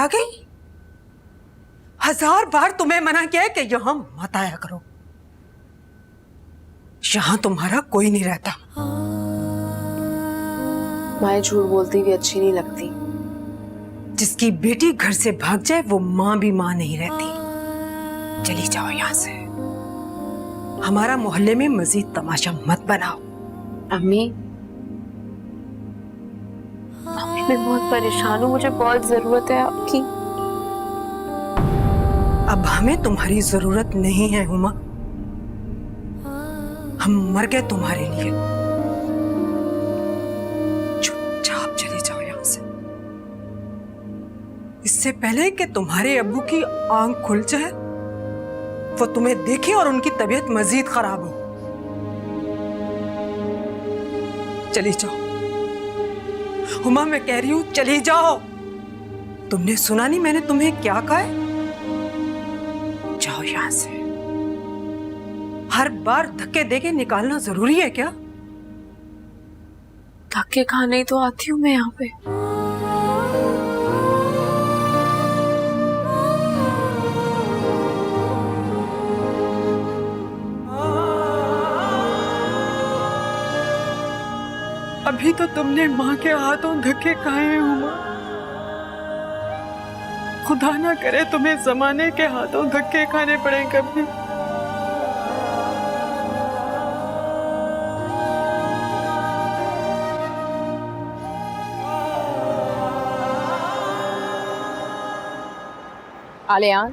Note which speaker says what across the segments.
Speaker 1: आ गई? 1000 बार तुम्हें मना किया है कि यहां मत आया करो। यहां तुम्हारा कोई नहीं रहता।
Speaker 2: माँ झूठ बोलती हुई अच्छी नहीं लगती।
Speaker 1: जिसकी बेटी घर से भाग जाए वो माँ भी माँ नहीं रहती। चली जाओ यहाँ से। हमारा मोहल्ले में मजीद तमाशा मत बनाओ।
Speaker 2: अम्मी, मैं बहुत परेशान हूँ, मुझे बहुत जरूरत है आपकी।
Speaker 1: अब हमें तुम्हारी जरूरत नहीं है हुमा। हम मर गए तुम्हारे लिए। चुपचाप चले जाओ यहां से, इससे पहले कि तुम्हारे अब्बू की आंख खुल जाए, वो तुम्हें देखे और उनकी तबीयत मजीद खराब हो। चली जाओ हुमा, मैं कह रही हूं चली जाओ। तुमने सुना नहीं मैंने तुम्हें क्या कहा है? जाओ यहां से। हर बार धक्के देके निकालना जरूरी है क्या?
Speaker 2: धक्के खाने ही तो आती हूँ मैं यहाँ पे।
Speaker 1: अभी तो तुमने माँ के हाथों धक्के खाए हैं हुमा। खुदा ना करे तुम्हें जमाने के हाथों धक्के खाने पड़े कभी।
Speaker 2: आलियान,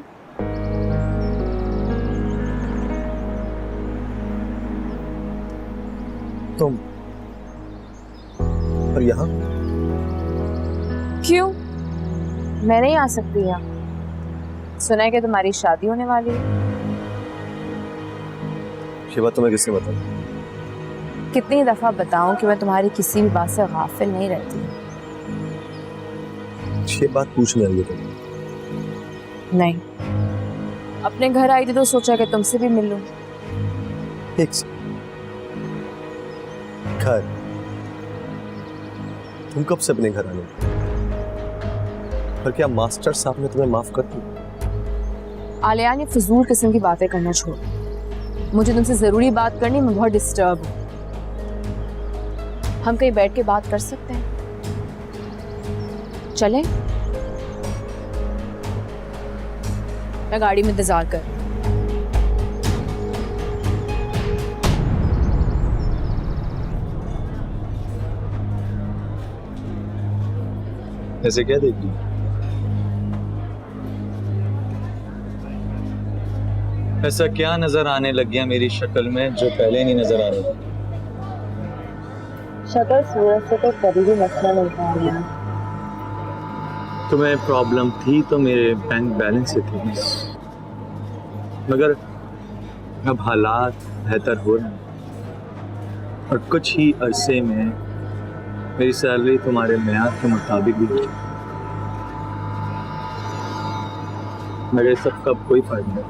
Speaker 3: तुम और यहाँ
Speaker 2: क्यों? मैं नहीं आ सकती यहाँ। सुना है कि तुम्हारी शादी होने वाली है।
Speaker 3: ये बात तुम्हें किसने बताई?
Speaker 2: कितनी दफा बताऊं कि मैं तुम्हारी किसी भी बात से गाफिल नहीं रहती।
Speaker 3: ये बात पूछने आई है तुम?
Speaker 2: नहीं, अपने घर आई थी तो सोचा कि तुमसे भी मिल लूं।
Speaker 3: एक घर? तुम कब से अपने घर आने? पर क्या मास्टर साहब ने तुम्हें माफ कर दिया?
Speaker 2: आलियान, ये फजूल किस्म की बातें करना छोड़। मुझे तुमसे जरूरी बात करनी, मैं बहुत डिस्टर्ब हूँ। हम कहीं बैठ के बात कर सकते हैं? चलें? मैं गाड़ी में इंतजार कर।
Speaker 3: ऐसे क्या देख रही?
Speaker 4: ऐसा क्या नजर आने लग गया मेरी शक्ल में जो पहले नहीं नजर आ रहा?
Speaker 2: शक्ल सूरत से तो कभी भी मसला नहीं था।
Speaker 4: तुम्हें प्रॉब्लम थी तो मेरे बैंक बैलेंस से थी, मगर अब हालात बेहतर हो रहे हैं और कुछ ही अरसे में मेरी सैलरी तुम्हारे मेयाद के मुताबिक भी हो। मगर सब का कोई फायदा नहीं,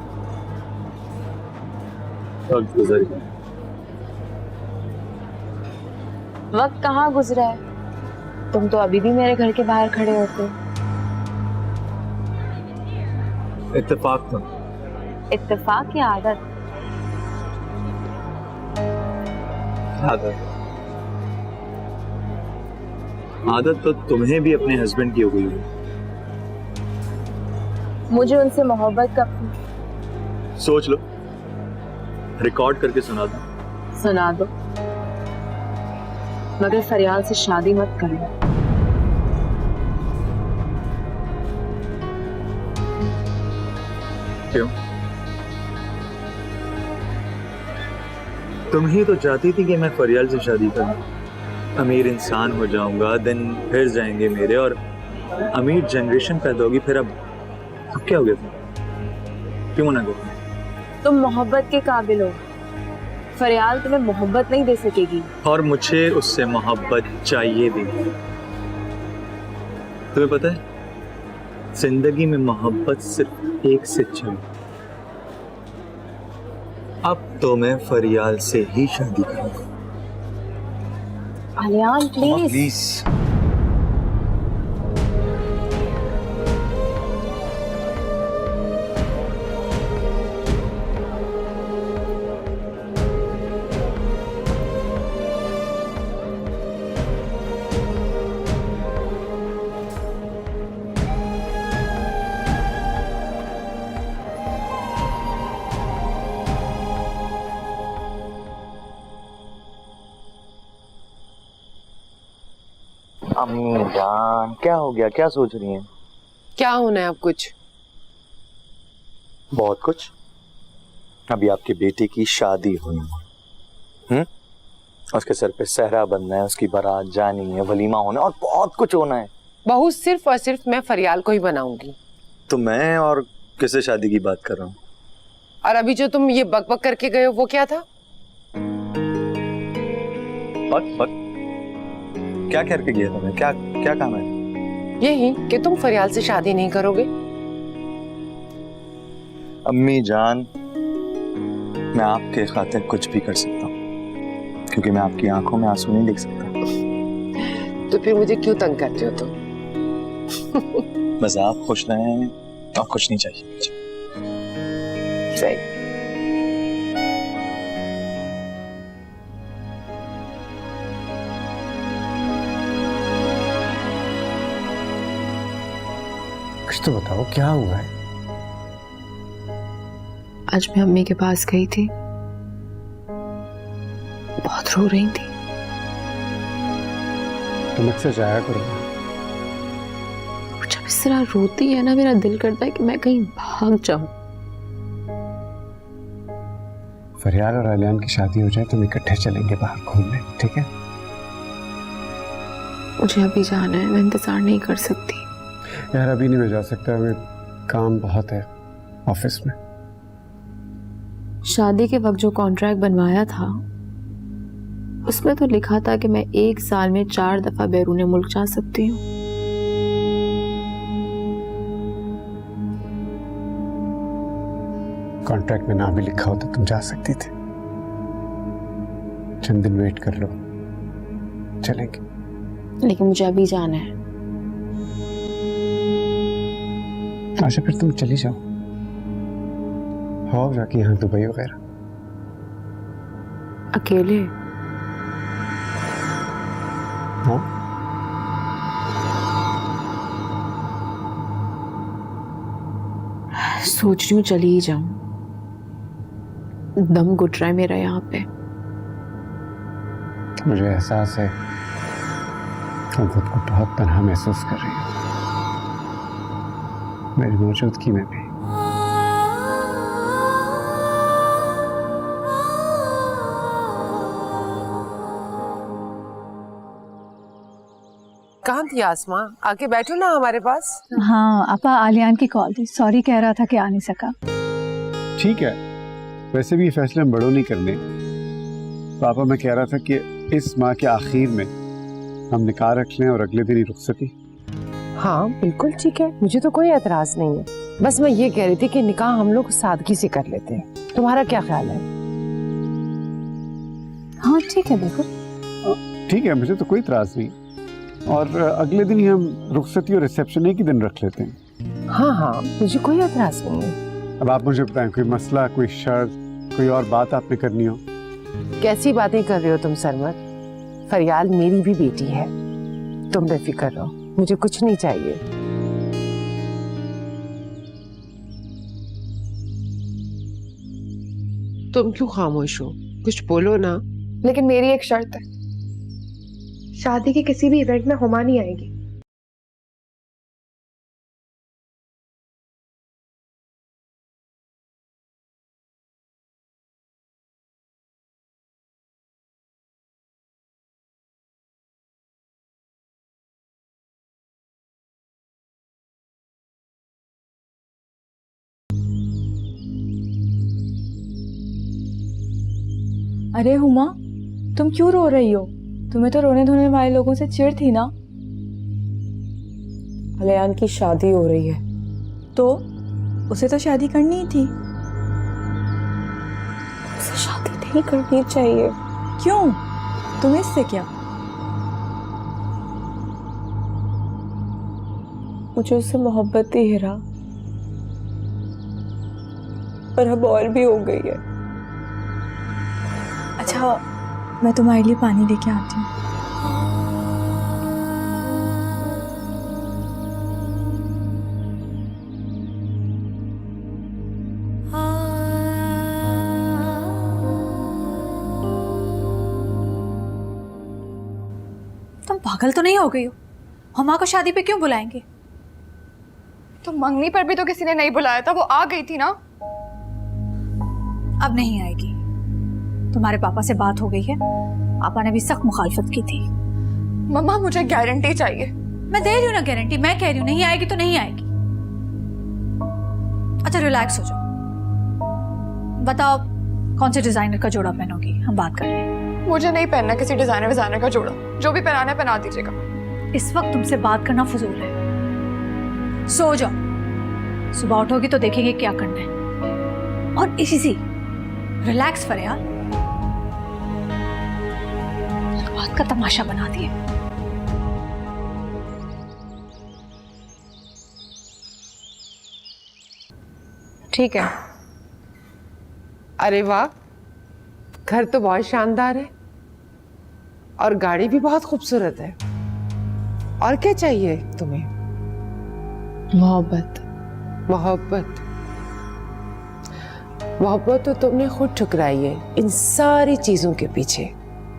Speaker 4: वक्त गुजर गया।
Speaker 2: वक्त कहाँ गुजरा है? तुम तो अभी भी मेरे घर के बाहर खड़े होते।
Speaker 4: इत्तेफाक था।
Speaker 2: इत्तेफाक या आदत?
Speaker 4: आदत। आदत तो तुम्हें भी अपने हस्बैंड की हो गई है।
Speaker 2: मुझे उनसे मोहब्बत का।
Speaker 4: सोच लो, रिकॉर्ड करके सुना दो।
Speaker 2: सुना दो, मगर फरियाल से शादी मत करना।
Speaker 4: क्यों? तुम ही तो चाहती थी कि मैं फरियाल से शादी करूं। अमीर इंसान हो जाऊंगा, दिन फिर जाएंगे मेरे और अमीर जनरेशन पैदा होगी। फिर अब क्या हो गया? क्यों मना कर?
Speaker 2: तुम मोहब्बत के काबिल हो, फरियाल तुम्हें मोहब्बत नहीं दे सकेगी।
Speaker 4: और मुझे उससे मोहब्बत चाहिए भी। तुम्हें पता है, जिंदगी में मोहब्बत सिर्फ एक से चाहिए। अब तो मैं फरियाल से ही शादी करूंगा।
Speaker 2: आलियान प्लीज।
Speaker 4: प्लीज। अम्मी जान, क्या हो गया? क्या सोच रही हैं?
Speaker 5: क्या होना है अब? कुछ
Speaker 4: बहुत कुछ। अभी आपके बेटे की शादी हुई है, उसके सर पे सहरा बनना है, उसकी बारात जानी है, वलीमा होना है और बहुत कुछ होना है।
Speaker 5: बहू सिर्फ और सिर्फ मैं फरियाल को ही बनाऊंगी।
Speaker 4: तो मैं और किससे शादी की बात कर रहा हूँ?
Speaker 5: और अभी जो तुम ये बकबक करके गए हो वो क्या था?
Speaker 4: बक क्या कह के गया था मैं? क्या क्या काम है?
Speaker 5: यही कि तुम फरियाल से शादी नहीं करोगे।
Speaker 4: अम्मी जान, मैं आपके खातिर कुछ भी कर सकता हूँ, क्योंकि मैं आपकी आंखों में आंसू नहीं देख सकता।
Speaker 5: तो फिर मुझे क्यों तंग करते हो तुम?
Speaker 4: बस आप खुश रहें और कुछ नहीं चाहिए मुझे।
Speaker 5: सही।
Speaker 3: कुछ तो बताओ, क्या हुआ है?
Speaker 2: आज मैं अम्मी के पास गई थी, बहुत रो रही थी।
Speaker 3: तुम मुझसे जाया करो।
Speaker 2: जब इस तरह रोती है ना, मेरा दिल करता है कि मैं कहीं भाग जाऊं।
Speaker 3: फरियाल और आलियान की शादी हो जाए तो हम इकट्ठे चलेंगे बाहर घूमने, ठीक है?
Speaker 2: मुझे अभी जाना है, मैं इंतजार नहीं कर सकती।
Speaker 3: यार अभी नहीं मैं जा सकता, हमें काम बहुत है ऑफिस में।
Speaker 2: शादी के वक्त जो कॉन्ट्रैक्ट बनवाया था उसमें तो लिखा था कि मैं 1 साल में 4 दफा बैरून मुल्क जा सकती हूँ।
Speaker 3: कॉन्ट्रैक्ट में ना भी लिखा हो तो तुम जा सकती थी। चंद दिन वेट कर लो, चलेंगे।
Speaker 2: लेकिन मुझे अभी जाना है।
Speaker 3: अच्छा फिर तुम चली जाओ, हो जाके यहाँ दुबई वगैरह।
Speaker 2: अकेले?
Speaker 3: हाँ
Speaker 2: सोच रही हूँ चली ही जाऊं। दम घुट रहा है मेरा यहाँ पे।
Speaker 3: मुझे एहसास है तुम खुद को बहुत तन्हा महसूस कर रही हो, मेरी मौजूदगी में भी।
Speaker 5: कहाँ थी आसमां? आके बैठो ना हमारे पास।
Speaker 6: हाँ आपा, आलियान की कॉल थी, सॉरी कह रहा था कि आ नहीं सका।
Speaker 3: ठीक है, वैसे भी ये फैसले हम बड़ों नहीं करने। पापा मैं कह रहा था कि इस माह के आखिर में हम निकाह रख लें और अगले दिन ही रुखसती।
Speaker 5: हाँ बिल्कुल ठीक है, मुझे तो कोई एतराज नहीं है। बस मैं ये कह रही थी कि निकाह हम लोग सादगी से कर लेते हैं। तुम्हारा क्या ख्याल है?
Speaker 6: हाँ ठीक है, बिल्कुल
Speaker 3: ठीक है, मुझे तो कोई इतराज नहीं। और अगले दिन ही हम रुखसती और रिसेप्शन एक ही दिन रख लेते हैं।
Speaker 5: हाँ हाँ, मुझे कोई एतराज नहीं है।
Speaker 3: अब आप मुझे बताएं, कोई मसला, कोई शर्त, कोई और बात आपने करनी हो?
Speaker 5: कैसी बातें कर रहे हो तुम सरमद? फरियाल मेरी भी बेटी है, तुम बेफिक्र रहो, मुझे कुछ नहीं चाहिए। तुम क्यों खामोश हो? कुछ बोलो ना।
Speaker 7: लेकिन मेरी एक शर्त है, शादी के किसी भी इवेंट में हुमा नहीं आएगी।
Speaker 6: अरे हुमा, तुम क्यों रो रही हो? तुम्हें तो रोने धोने वाले लोगों से चिढ़ थी ना।
Speaker 8: आलियान की शादी हो रही है।
Speaker 6: तो उसे तो शादी करनी ही थी।
Speaker 8: उसे शादी नहीं करनी चाहिए।
Speaker 6: क्यों? तुम्हें इससे क्या?
Speaker 8: मुझे उससे मोहब्बत थी हीरा, पर अब और भी हो गई है।
Speaker 6: अच्छा, मैं तुम्हारे लिए पानी लेके आती हूँ। तुम पागल तो नहीं हो गई हो?
Speaker 9: हुमा को शादी पे क्यों बुलाएंगे?
Speaker 7: तो मंगनी पर भी तो किसी ने नहीं बुलाया था, वो आ गई थी ना।
Speaker 9: अब नहीं आएगी। तुम्हारे पापा से बात हो गई है, पापा ने भी सख्त मुखालफत की थी।
Speaker 7: मम्मा मुझे गारंटी चाहिए।
Speaker 9: मैं दे रही हूँ ना गारंटी, मैं कह रही हूँ नहीं आएगी तो नहीं आएगी। अच्छा रिलैक्स हो जाओ, बताओ कौन से डिजाइनर का जोड़ा पहनोगी, हम बात कर रहे हैं।
Speaker 7: मुझे नहीं पहनना किसी डिजाइनर का जोड़ा, जो भी पहनाना है पहना दीजिएगा।
Speaker 9: इस वक्त तुमसे बात करना फजूल है, सो जाओ। सुबह उठोगी तो देखेंगे क्या करना है। और इसी रिलैक्स फरियाल, बात का तमाशा बना दिए।
Speaker 5: ठीक है। अरे वाह, घर तो बहुत शानदार है और गाड़ी भी बहुत खूबसूरत है। और क्या चाहिए तुम्हें?
Speaker 2: मोहब्बत।
Speaker 5: मोहब्बत? मोहब्बत तो तुमने खुद ठुकराई है इन सारी चीजों के पीछे।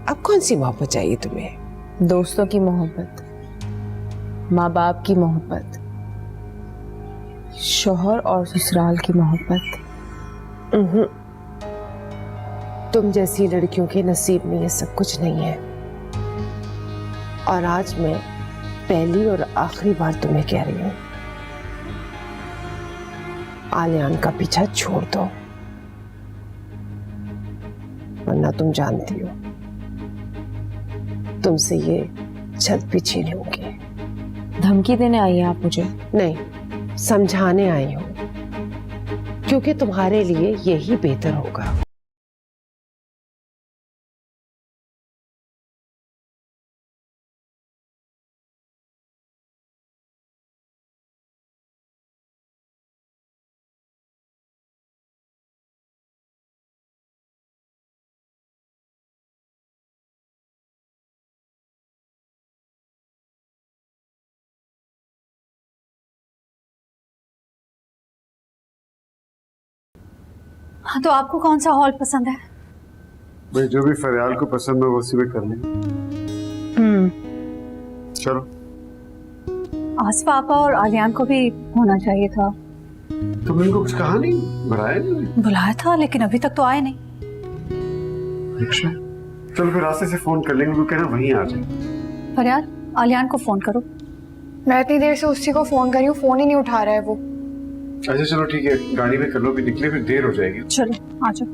Speaker 5: अब कौन सी मोहब्बत चाहिए तुम्हें?
Speaker 2: दोस्तों की मोहब्बत, माँ बाप की मोहब्बत, शोहर और ससुराल की मोहब्बत।
Speaker 5: तुम जैसी लड़कियों के नसीब में ये सब कुछ नहीं है। और आज मैं पहली और आखिरी बार तुम्हें कह रही हूं, आलियान का पीछा छोड़ दो, वरना तुम जानती हो तुमसे ये छत भी छीन लूंगी।
Speaker 2: धमकी देने आई हैं आप मुझे?
Speaker 5: नहीं, समझाने आई हूं, क्योंकि तुम्हारे लिए यही बेहतर होगा।
Speaker 9: हाँ तो आपको कौन सा हॉल पसंद है?
Speaker 3: भाई जो भी फरियाल को पसंद हो वो उसी में कर लें। चलो।
Speaker 9: आस पापा और आलियान को भी होना चाहिए था।
Speaker 3: तुमने इनको कुछ कहा नहीं? बुलाया नहीं?
Speaker 9: बुलाया था लेकिन अभी तक तो आए नहीं।
Speaker 3: अच्छा चलो फिर रास्ते से फोन कर लेंगे, उनको कहना वहीं आ जाए।
Speaker 9: फरियाल, आलियान को फोन करो।
Speaker 7: मैं इतनी देर से उसी को फोन कर रही हूँ, फोन ही नहीं उठा रहा है वो।
Speaker 3: अच्छा चलो ठीक है, गाड़ी में कर लो, भी निकले फिर देर हो जाएगी।
Speaker 9: चलो आ जाओ।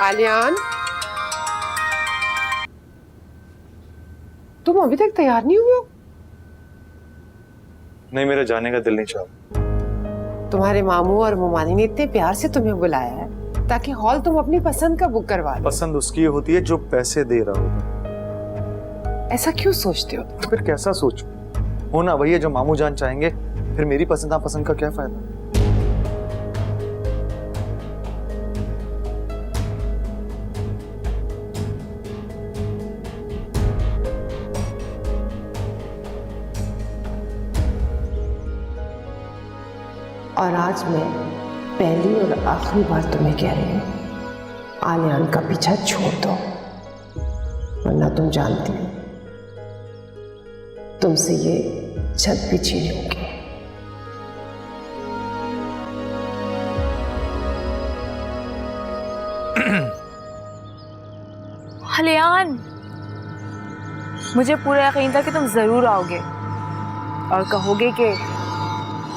Speaker 5: आलियान, तुम अभी तक तैयार नहीं हुए हो?
Speaker 4: नहीं, मेरा जाने का दिल नहीं चाहता।
Speaker 5: तुम्हारे मामू और मुमानी ने इतने प्यार से तुम्हें बुलाया है ताकि हॉल तुम अपनी पसंद का बुक करवा लो।
Speaker 4: पसंद उसकी होती है जो पैसे दे रहा होगा।
Speaker 5: ऐसा क्यों सोचते हो?
Speaker 4: तो फिर कैसा सोचूं? होना वही है जो मामू जान चाहेंगे, फिर मेरी पसंद नापसंद का क्या फायदा?
Speaker 5: और आज मैं पहली और आखिरी बार तुम्हें कह रही हूँ, आलियान का पीछा छोड़ दो, वरना तुम जानती हो तुमसे ये छत भी छीन लूंगी।
Speaker 8: आलियान, मुझे पूरा यकीन था कि तुम जरूर आओगे और कहोगे कि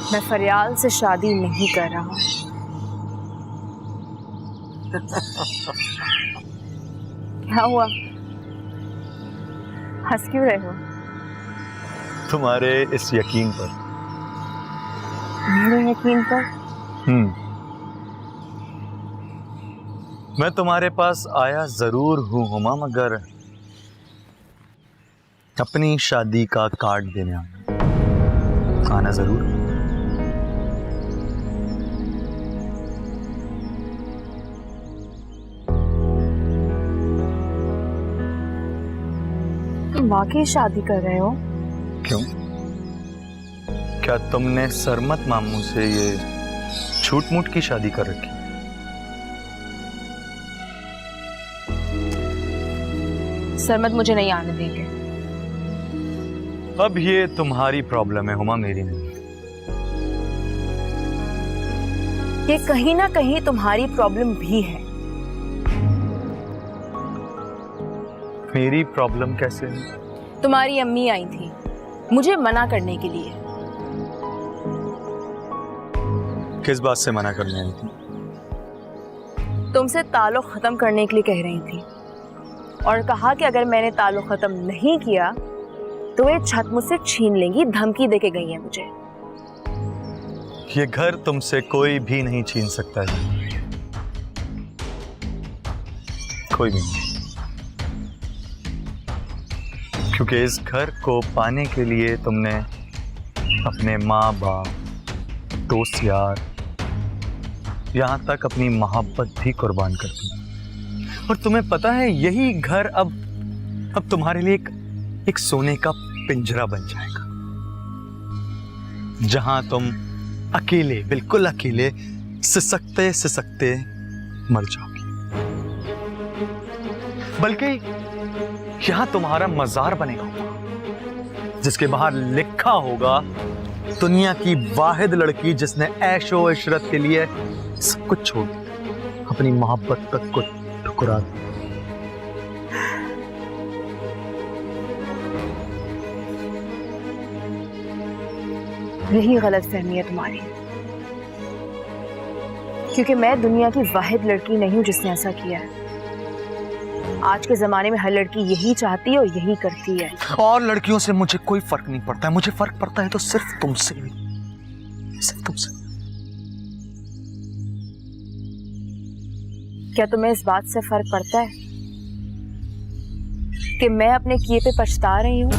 Speaker 8: मैं फरियाल से शादी नहीं कर रहा। क्या हुआ, हंस क्यों रहे हो?
Speaker 4: तुम्हारे इस यकीन पर।
Speaker 8: मेरे यकीन पर?
Speaker 4: मैं तुम्हारे पास आया जरूर हूं हुमा, मगर अपनी शादी का कार्ड देने आना जरूर।
Speaker 8: तुम वाकई शादी कर रहे हो?
Speaker 4: क्यों? क्या तुमने सरमत मामू से ये छूट मूट की शादी कर रखी?
Speaker 8: सरमत मुझे नहीं आने देंगे।
Speaker 4: अब ये तुम्हारी प्रॉब्लम है हुमा, मेरी नहीं।
Speaker 8: ये कहीं ना कहीं तुम्हारी प्रॉब्लम भी है।
Speaker 4: मेरी प्रॉब्लम कैसे है?
Speaker 8: तुम्हारी अम्मी आई थी मुझे मना करने के लिए।
Speaker 4: किस बात से मना करने आई थी?
Speaker 8: तुमसे ताल्लुक खत्म करने के लिए कह रही थी और कहा कि अगर मैंने ताल्लुक खत्म नहीं किया तो ये छत मुझसे छीन लेंगी, धमकी देके गई है मुझे।
Speaker 4: ये घर तुमसे कोई भी नहीं छीन सकता है, कोई भी नहीं, क्योंकि इस घर को पाने के लिए तुमने अपने माँ बाप, दोस्त यार, यहाँ तक अपनी मोहब्बत भी कुर्बान कर दी। और तुम्हें पता है यही घर अब तुम्हारे लिए एक सोने का पिंजरा बन जाएगा, जहां तुम अकेले, बिल्कुल अकेले, सिसकते सिसकते मर जाओगी। बल्कि यहां तुम्हारा मजार बनेगा जिसके बाहर लिखा होगा दुनिया की वाहिद लड़की जिसने ऐशो इशरत के लिए सब कुछ छोड़ दिया, अपनी मोहब्बत तक को ठुकरा दिया।
Speaker 8: यही गलत फहमी है तुम्हारी, क्योंकि मैं दुनिया की वाहिद लड़की नहीं हूं जिसने ऐसा किया है। आज के जमाने में हर लड़की यही चाहती है और यही करती है।
Speaker 4: और लड़कियों से मुझे कोई फर्क नहीं पड़ता है, मुझे फर्क पड़ता है तो सिर्फ तुमसे, सिर्फ तुमसे।
Speaker 8: क्या तुम्हें इस बात से फर्क पड़ता है कि मैं अपने किए पे पछता रही हूं?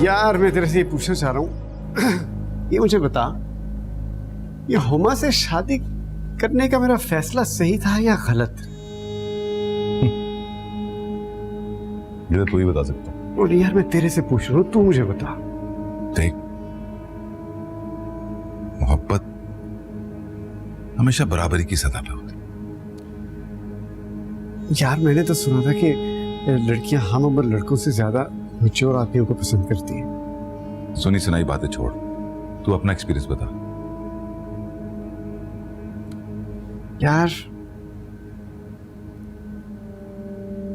Speaker 3: यार मैं तेरे से ये पूछना चाह रहा हूँ, ये मुझे बता, ये हुमा से शादी करने का मेरा फैसला सही था या गलत?
Speaker 10: ये तो तू ही बता सकता।
Speaker 3: और यार मैं तेरे से पूछ रहा हूँ, तू मुझे बता।
Speaker 10: देख, मोहब्बत हमेशा बराबरी की सतह पे होती।
Speaker 3: यार मैंने तो सुना था कि लड़कियां हम उम्र लड़कों से ज्यादा मैच्योर आदमियों को पसंद करती हैं।
Speaker 10: सुनी सुनाई बातें छोड़, तू अपना एक्सपीरियंस बता।
Speaker 3: यार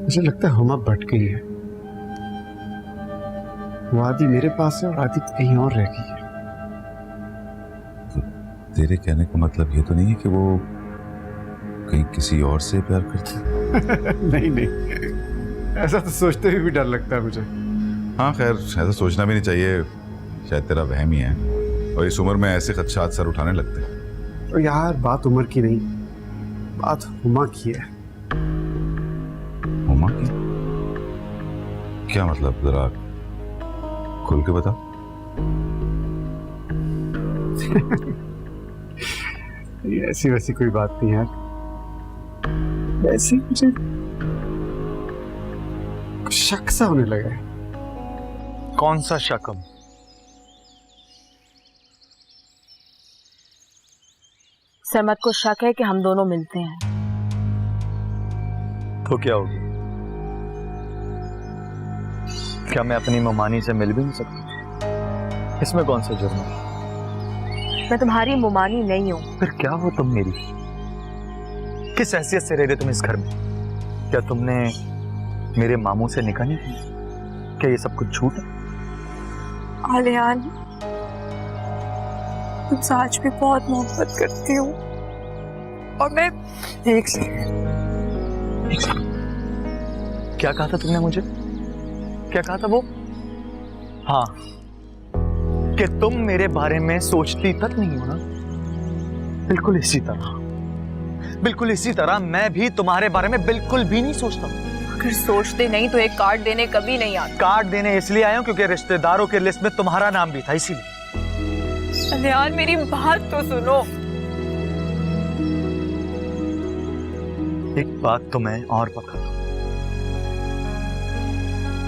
Speaker 3: मुझे लगता है हुमा भटक गई है। वो आधी मेरे पास है और आधी कहीं और रह गई है।
Speaker 10: तो तेरे कहने का मतलब ये तो नहीं है कि वो कहीं किसी और से प्यार करती है?
Speaker 3: नहीं नहीं, ऐसा तो सोचते हुए भी डर लगता है मुझे।
Speaker 10: हाँ खैर, ऐसा सोचना भी नहीं चाहिए, शायद तेरा वहम ही है, और इस उम्र में ऐसे खदशात सर उठाने लगते हैं।
Speaker 3: तो यार बात उम्र की नहीं, बात हुमा की है।
Speaker 10: हुमा की? क्या मतलब, जरा खुल के बता।
Speaker 3: ये ऐसी वैसी कोई बात नहीं यार, वैसे मुझे शक सा होने लगा है।
Speaker 4: कौन सा शकम?
Speaker 8: सरमत को शक है कि हम दोनों मिलते हैं।
Speaker 4: तो क्या होगी? क्या मैं अपनी मुमानी से मिल भी नहीं सकता? इसमें कौन सा जुर्म है?
Speaker 8: मैं तुम्हारी मुमानी नहीं हूं।
Speaker 4: फिर क्या हो तुम मेरी? किस हैसियत से रह रहे तुम इस घर में? क्या तुमने मेरे मामू से निकाह नहीं की? क्या ये सब कुछ झूठ है?
Speaker 6: आलियान, तुमसे आज भी बहुत मोहब्बत करती हूँ और मैं
Speaker 4: एक सेकंड, क्या कहा था तुमने मुझे? क्या कहा था वो? हाँ, कि तुम मेरे बारे में सोचती तक नहीं हो ना? बिल्कुल इसी तरह मैं भी तुम्हारे बारे में बिल्कुल भी नहीं सोचता।
Speaker 8: अगर सोचते नहीं तो एक कार्ड देने कभी नहीं आता।
Speaker 4: कार्ड देने इसलिए आया हूं क्योंकि रिश्तेदारों के लिस्ट में तुम्हारा नाम भी था, इसीलिए।
Speaker 8: अलियान मेरी बात तो सुनो।
Speaker 4: एक बात तो मैं और बता दूं,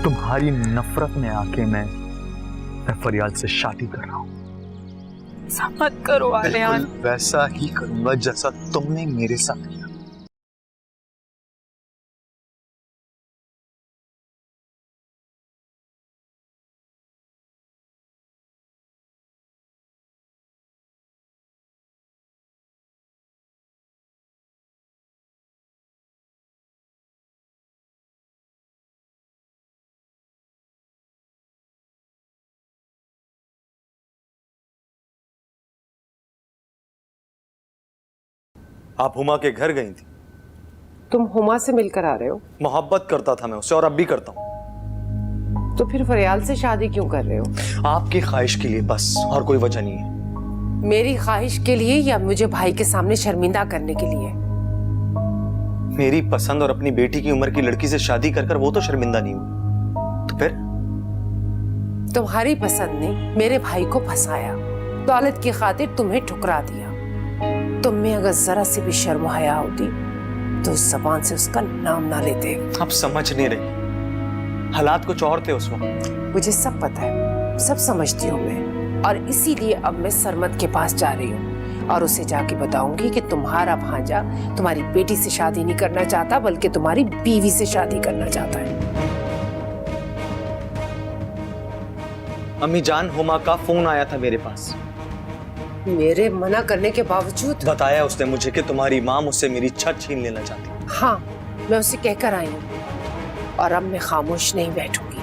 Speaker 4: तुम्हारी नफरत में आके मैं फरियाल से शादी कर रहा हूँ।
Speaker 8: ऐसा मत करो अलियान।
Speaker 4: बिल्कुल वैसा ही करूंगा जैसा तुमने मेरे साथ किया।
Speaker 11: आप हुमा के घर गई थी?
Speaker 5: तुम हुमा से मिलकर आ रहे हो?
Speaker 11: मोहब्बत करता था मैं उससे और अब भी करता हूँ।
Speaker 5: तो फिर फरियाल से शादी क्यों कर रहे हो?
Speaker 11: आपकी ख्वाहिश के लिए बस, और कोई वजह नहीं है।
Speaker 5: मेरी ख्वाहिश के लिए या मुझे भाई के सामने शर्मिंदा करने के लिए?
Speaker 11: मेरी पसंद और अपनी बेटी की उम्र की लड़की से शादी कर वो तो शर्मिंदा नहीं हुई, तो फिर?
Speaker 5: तुम्हारी पसंद ने मेरे भाई को फंसाया, दौलत की खातिर तुम्हें ठुकरा दिया। तुम में अगर जरा सी भी शर्म हया होती तो उस जबान से उसका नाम ना लेते।
Speaker 11: आप समझ नहीं रही, हालात कुछ और थे उस वक्त।
Speaker 5: मुझे सब पता है, सब समझती हूँ मैं, और इसीलिए अब मैं सरमद के पास जा रही हूँ और उसे जाके बताऊंगी कि तुम्हारा भांजा तुम्हारी बेटी से शादी नहीं करना चाहता बल्कि तुम्हारी बीवी से शादी करना चाहता है।
Speaker 11: अम्मी जान, हुमा का फोन आया था मेरे पास।
Speaker 5: मेरे मना करने के बावजूद?
Speaker 11: बताया उसने मुझे कि तुम्हारी माँ मुझसे मेरी छत छीन लेना चाहती।
Speaker 5: हाँ, मैं उसे कहकर आई हूँ और अब मैं खामोश नहीं बैठूंगी।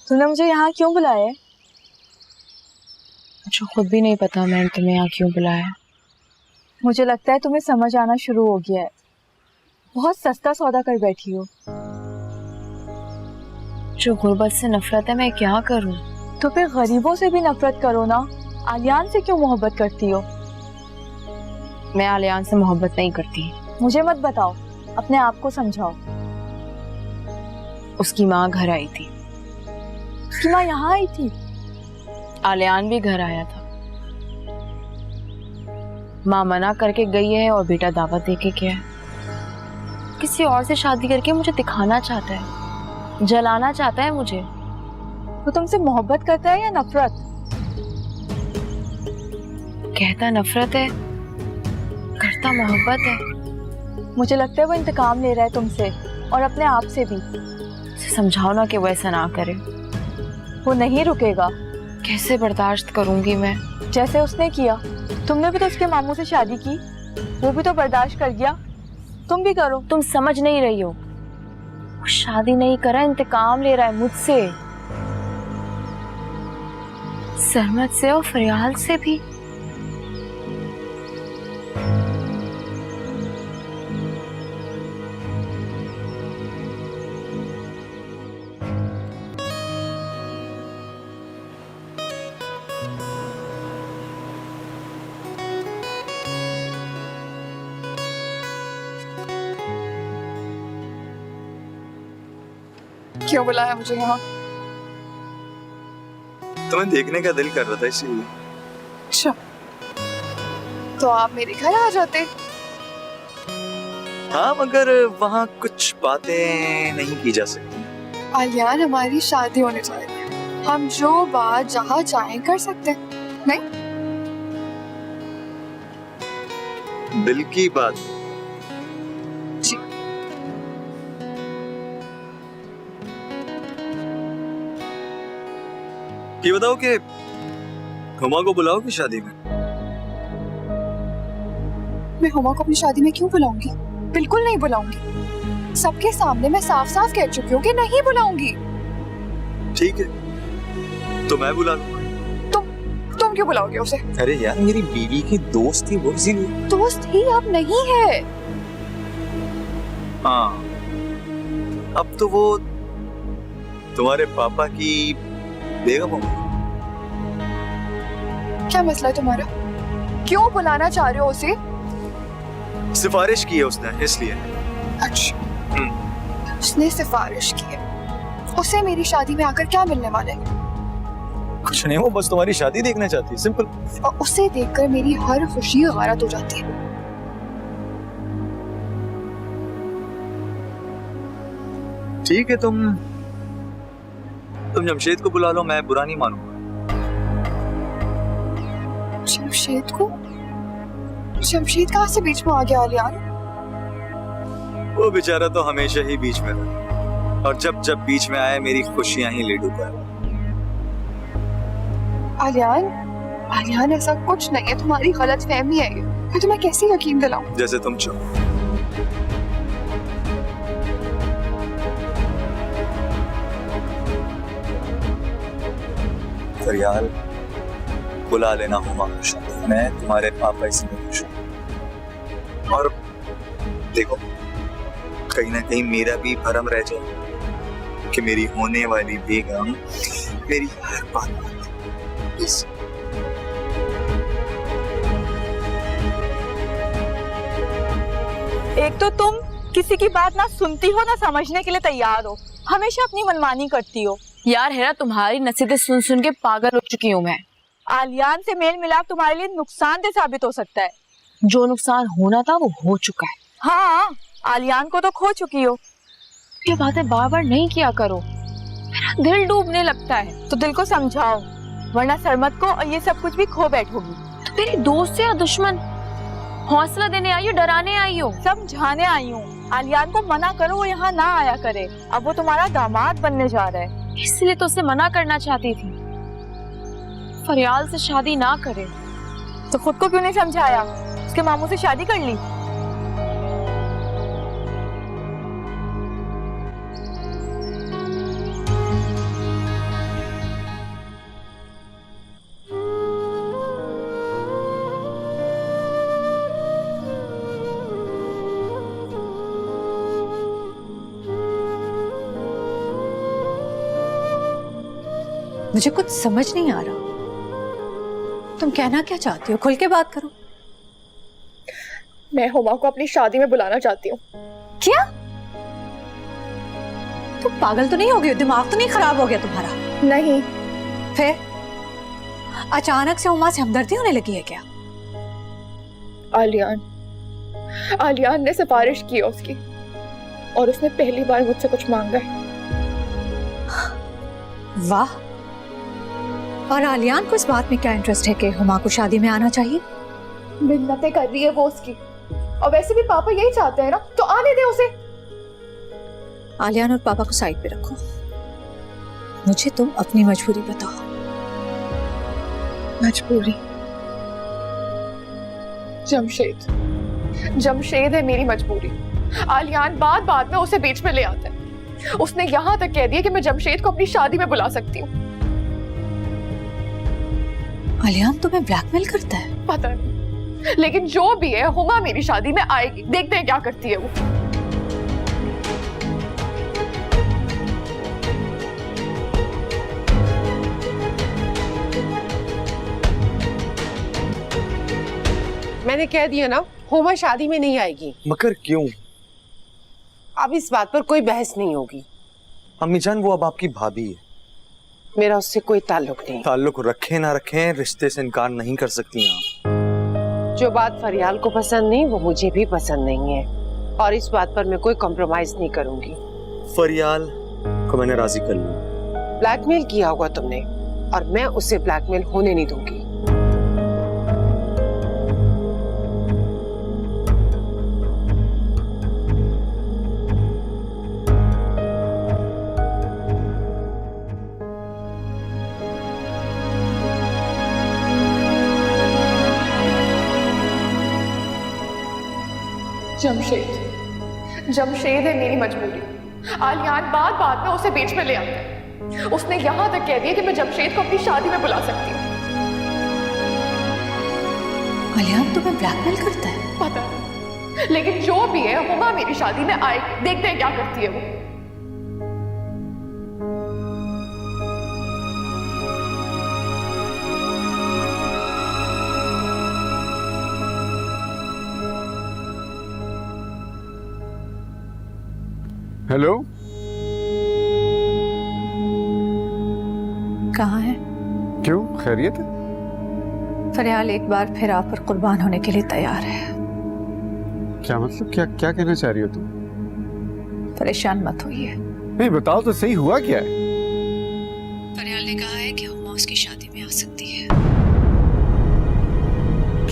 Speaker 6: तुमने मुझे यहाँ क्यों बुलाया है?
Speaker 2: मुझे खुद भी नहीं पता मैंने तुम्हें यहाँ क्यों बुलाया।
Speaker 6: मुझे लगता है तुम्हें समझ आना शुरू हो गया है। बहुत सस्ता सौदा कर बैठी हो।
Speaker 2: जो गुर्बत से नफरत है मैं क्या करूं?
Speaker 6: तो फिर गरीबों से भी नफरत करो ना। आलियान से क्यों मोहब्बत करती हो?
Speaker 2: मैं आलियान से मोहब्बत नहीं करती।
Speaker 6: मुझे मत बताओ, अपने आप को समझाओ।
Speaker 2: उसकी माँ घर आई थी।
Speaker 6: उसकी माँ यहाँ आई थी?
Speaker 2: आलियान भी घर आया था। माँ मना करके गई है और बेटा दावत देके गया है। किसी और से शादी करके मुझे दिखाना चाहता है, जलाना चाहता है मुझे।
Speaker 6: वो तुमसे मोहब्बत करता है या नफरत?
Speaker 2: कहता नफरत है, करता मोहब्बत है।
Speaker 6: मुझे लगता है वो इंतकाम ले रहा है तुमसे और अपने आप से भी।
Speaker 2: उसे समझाओ ना कि वो ऐसा ना करे।
Speaker 6: वो नहीं रुकेगा।
Speaker 2: कैसे बर्दाश्त करूंगी मैं?
Speaker 6: जैसे उसने किया। तुमने भी तो उसके मामू से शादी की, वो भी तो बर्दाश्त कर गया, तुम भी करो।
Speaker 2: तुम समझ नहीं रही हो। वो शादी नहीं कर रहा, इंतकाम ले रहा है मुझसे, सरमद से और फरियाल से भी।
Speaker 6: क्यों बुलाया मुझे यहाँ?
Speaker 4: तुम्हें देखने का दिल कर रहा था इसीलिए।
Speaker 6: अच्छा, तो आप मेरे घर आ जाते।
Speaker 4: हाँ, मगर वहाँ कुछ बातें नहीं की जा सकती।
Speaker 6: आलियान, हमारी शादी होने चाहिए, हम जो बात जहाँ चाहें कर सकते हैं, नहीं?
Speaker 4: दिल की बात।
Speaker 6: जी।
Speaker 4: ये बताओ कि हुमा को बुलाओगी शादी में?
Speaker 6: मैं हुमा को अपनी शादी में क्यों बुलाऊंगी? बिल्कुल नहीं बुलाऊंगी। सबके सामने मैं साफ साफ कह चुकी हूँ कि नहीं बुलाऊंगी।
Speaker 4: ठीक है, तो मैं बुला लूंगा।
Speaker 6: तुम क्यों बुलाओगे उसे?
Speaker 11: अरे यार, मेरी बीवी की दोस्त थी वो, इसीलिए।
Speaker 6: दोस्त ही अब नहीं है।
Speaker 4: हाँ, अब तो वो तुम्हारे पापा की बेगम हो गई।
Speaker 6: क्या मसला है तुम्हारा?
Speaker 7: क्यों बुलाना चाह रहे हो उसे?
Speaker 11: सिफारिश की है उसने, इसलिए।
Speaker 7: अच्छा, उसने सिफारिश की है। उसे मेरी शादी में आकर क्या मिलने वाला है?
Speaker 11: कुछ नहीं, वो बस तुम्हारी शादी देखना चाहती है, सिंपल।
Speaker 7: और उसे देखकर मेरी हर खुशी गारत हो जाती है।
Speaker 11: ठीक है, तुम जमशेद को बुला लो, मैं बुरा नहीं मानूंगा।
Speaker 7: जमशेद को? जमशेद कहाँ से बीच में आ गया आलियान?
Speaker 11: वो बेचारा तो हमेशा ही बीच में था, और जब जब बीच में आए मेरी खुशियां ही ले डूबा।
Speaker 7: आलियान, आलियान ऐसा कुछ नहीं है, तुम्हारी गलत फहमी है ये। मैं तुम्हें कैसे यकीन दिलाऊं?
Speaker 11: जैसे तुम चाहो। फरियाल, बुला लेना हुमा को शादी, मैं तुम्हारे पापा इसमें खुश हूँ। और देखो, कहीं ना कहीं मेरा भी भरम रह जाए कि मेरी होने वाली बेगम मेरी हर बात माने।
Speaker 8: एक तो तुम किसी की बात ना सुनती हो ना समझने के लिए तैयार हो, हमेशा अपनी मनमानी करती हो। यार हेरा, तुम्हारी नसीहतें सुन सुन के पागल हो चुकी हूँ मैं। आलियान से मेल मिलाप तुम्हारे लिए नुकसानदेह साबित हो सकता है।
Speaker 2: जो नुकसान होना था वो हो चुका है।
Speaker 8: हाँ, आलियान को तो खो चुकी हो।
Speaker 2: ये बातें बार बार नहीं किया करो, मेरा दिल डूबने लगता है।
Speaker 8: तो दिल को समझाओ, वरना सरमत को और ये सब कुछ भी खो बैठोगी।
Speaker 2: तो मेरी दोस्त या दुश्मन? हौसला देने आई हो, डराने आई हो?
Speaker 8: समझाने आई हूँ। आलियान को मना करो, वो यहाँ ना आया करे। अब वो तुम्हारा दामाद बनने जा रहा है।
Speaker 2: इसलिए तो उसे मना करना चाहती थी, फरियाल से शादी ना करे।
Speaker 8: तो खुद को क्यों नहीं समझाया? उसके मामू से शादी कर ली।
Speaker 9: मुझे कुछ समझ नहीं आ रहा, तुम कहना क्या चाहती हो? खुल के बात करो।
Speaker 7: मैं हुमा को अपनी शादी में बुलाना चाहती हूँ।
Speaker 9: क्या? तुम पागल तो नहीं हो गई? दिमाग तो नहीं खराब हो गया तुम्हारा?
Speaker 7: नहीं।
Speaker 9: फिर अचानक से हुमा से हमदर्दी होने लगी है क्या?
Speaker 7: आलियान ने सिफारिश की है उसकी, और उसने पहली बार मुझसे कुछ मांगा है।
Speaker 9: वाह! और आलियान को इस बात में क्या इंटरेस्ट है कि हुमा को शादी में आना चाहिए?
Speaker 7: मिन्नतें कर रही है वो उसकी, और वैसे भी पापा यही चाहते हैं ना, तो आने दे उसे।
Speaker 9: आलियान और पापा को साइड पे रखो, मुझे तुम अपनी मजबूरी बताओ।
Speaker 7: मजबूरी? जमशेद है मेरी मजबूरी। आलियान बात बात में उसे बीच में ले आता है। उसने यहाँ तक कह दिया कि मैं जमशेद को अपनी शादी में बुला सकती हूँ।
Speaker 9: आलियान तुम्हें ब्लैकमेल करता है?
Speaker 7: पता नहीं, लेकिन जो भी है, हुमा मेरी शादी में आएगी। देखते हैं क्या करती है वो।
Speaker 5: मैंने कह दिया ना, हुमा शादी में नहीं आएगी।
Speaker 11: मगर क्यों?
Speaker 5: अब इस बात पर कोई बहस नहीं होगी।
Speaker 11: अम्मी जान, वो अब आपकी भाभी है।
Speaker 5: मेरा उससे कोई ताल्लुक नहीं।
Speaker 11: ताल्लुक रखे ना रखे, रिश्ते से इनकार नहीं कर सकती आप।
Speaker 5: जो बात फरियाल को पसंद नहीं, वो मुझे भी पसंद नहीं है, और इस बात पर मैं कोई कॉम्प्रोमाइज नहीं करूंगी।
Speaker 11: फरियाल को मैंने राजी कर लिया।
Speaker 5: ब्लैकमेल किया होगा तुमने, और मैं उसे ब्लैकमेल होने नहीं दूंगी।
Speaker 7: जमशेद है मेरी मजबूरी। आलियान बात बात में उसे बीच में ले आता है। उसने यहाँ तक कह दिया कि मैं जमशेद को अपनी शादी में बुला सकती हूँ।
Speaker 9: आलियान तुम्हें ब्लैकमेल करता है?
Speaker 7: पता नहीं, लेकिन जो भी है, हुमा मेरी शादी में आएगी। देखते हैं क्या करती है वो।
Speaker 3: हेलो,
Speaker 9: कहाँ है?
Speaker 3: क्यों, खैरियत है?
Speaker 9: फरियाल एक बार फिर आप पर कुर्बान होने के लिए तैयार है।
Speaker 3: क्या मतलब, क्या क्या कहना चाह रही हो तुम?
Speaker 9: परेशान मत होइए।
Speaker 3: नहीं, बताओ तो सही, हुआ क्या है?
Speaker 9: फरियाल ने कहा है कि हुमा उसकी शादी में आ सकती है।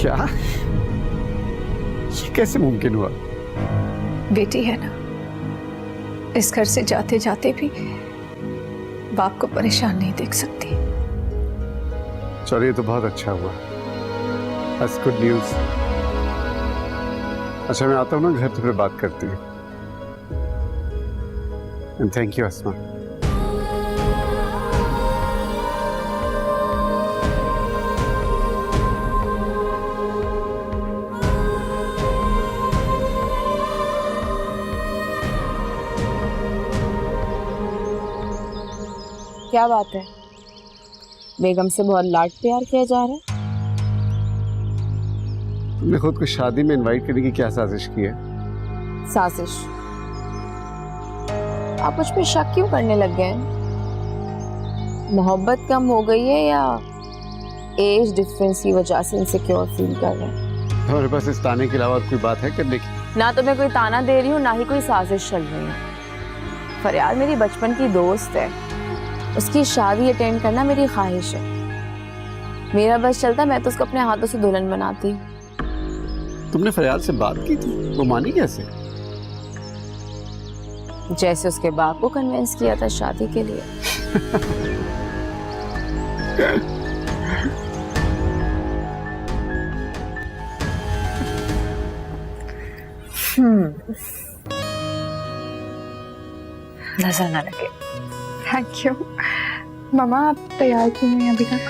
Speaker 3: क्या? ये कैसे मुमकिन हुआ?
Speaker 9: बेटी है ना, इस घर से जाते जाते भी बाप को परेशान नहीं देख सकती।
Speaker 3: चलो, ये तो बहुत अच्छा हुआ। That's good news। अच्छा, मैं आता हूँ ना घर, तो फिर बात करती हूँ। And thank you, अस्मा।
Speaker 2: क्या बात है, बेगम से बहुत लाड प्यार किया जा रहा है?
Speaker 3: तुमने खुद को शादी में इनवाइट करने की क्या साजिश की है?
Speaker 2: साजिश? आप मुझ पे शक क्यों करने लग गए? मोहब्बत कम हो गई है या एज डिफरेंस की वजह से इनसिक्योर फील कर रहे हैं?
Speaker 3: तुम्हारे पास इस ताने के अलावा कोई बात है करने की?
Speaker 2: ना तो मैं कोई ताना दे रही हूँ, ना ही कोई साजिश चल रही है। फरियाल मेरी बचपन की दोस्त है, उसकी शादी अटेंड करना मेरी ख्वाहिश है। मेरा बस चलता, मैं तो उसको अपने हाथों से दुल्हन बनाती।
Speaker 3: तुमने फरियाल से बात की थी? वो मानी कैसे?
Speaker 2: जैसे उसके बाप को कन्विंस किया था शादी के लिए।
Speaker 9: नजर न लगे।
Speaker 6: Thank you. मामा, आप तैयार क्यों नहीं अभी तक?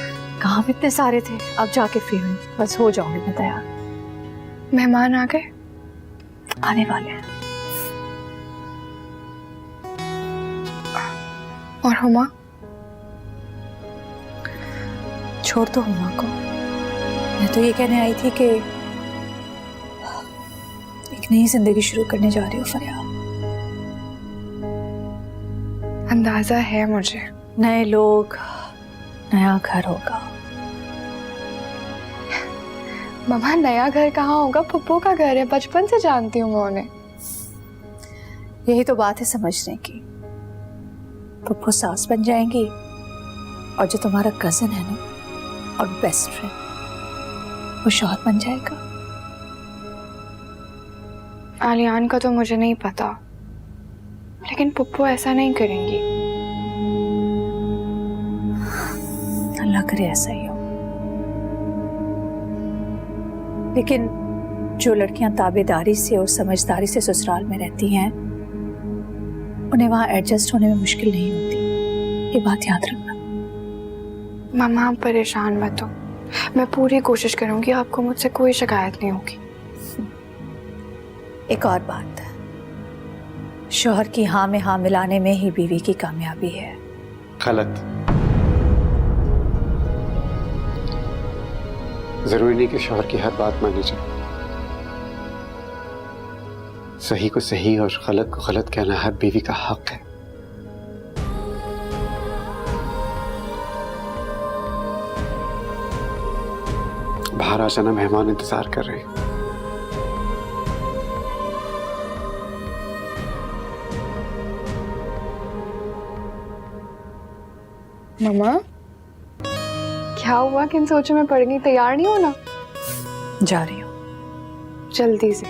Speaker 9: कहाँ पे इतने सारे थे, अब जाके फ्री हुई, बस हो जाऊंगी मैं तैयार।
Speaker 6: मेहमान आ गए?
Speaker 9: आने वाले हैं।
Speaker 6: और हुमा?
Speaker 9: छोड़ दो हुमा को, मैं तो ये कहने आई थी कि एक नई जिंदगी शुरू करने जा रही हूँ फरियाल।
Speaker 6: अंदाजा है मुझे।
Speaker 9: नए लोग, नया घर होगा।
Speaker 6: मामा, नया घर कहाँ होगा? पप्पू का घर है, बचपन से जानती हूँ मैं उन्हें।
Speaker 9: यही तो बात है समझने की। पप्पू सास बन जाएंगी और जो तुम्हारा कजन है ना और बेस्ट फ्रेंड, वो शौहर बन जाएगा।
Speaker 6: आलियान का तो मुझे नहीं पता, लेकिन पप्पू ऐसा नहीं करेंगी।
Speaker 9: अल्लाह करे ऐसा ही हो। लेकिन जो लड़कियां ताबेदारी से और समझदारी से ससुराल में रहती हैं, उन्हें वहां एडजस्ट होने में मुश्किल नहीं होती, ये बात याद रखना।
Speaker 6: मामा, आप परेशान मत हो, मैं पूरी कोशिश करूंगी, आपको मुझसे कोई शिकायत नहीं होगी।
Speaker 9: एक और बात, शौहर की हाँ में हाँ मिलाने में ही बीवी की कामयाबी है।
Speaker 3: गलत। जरूरी नहीं कि शौहर की हर बात मानी जाए। सही को सही और गलत को गलत कहना हर बीवी का हक है। बाहर आ जाना, मेहमान इंतजार कर रहे हैं।
Speaker 6: मामा, क्या हुआ? किन सोचों में पड़ गई? तैयार नहीं हो ना?
Speaker 9: जा रही हूँ।
Speaker 6: जल्दी से।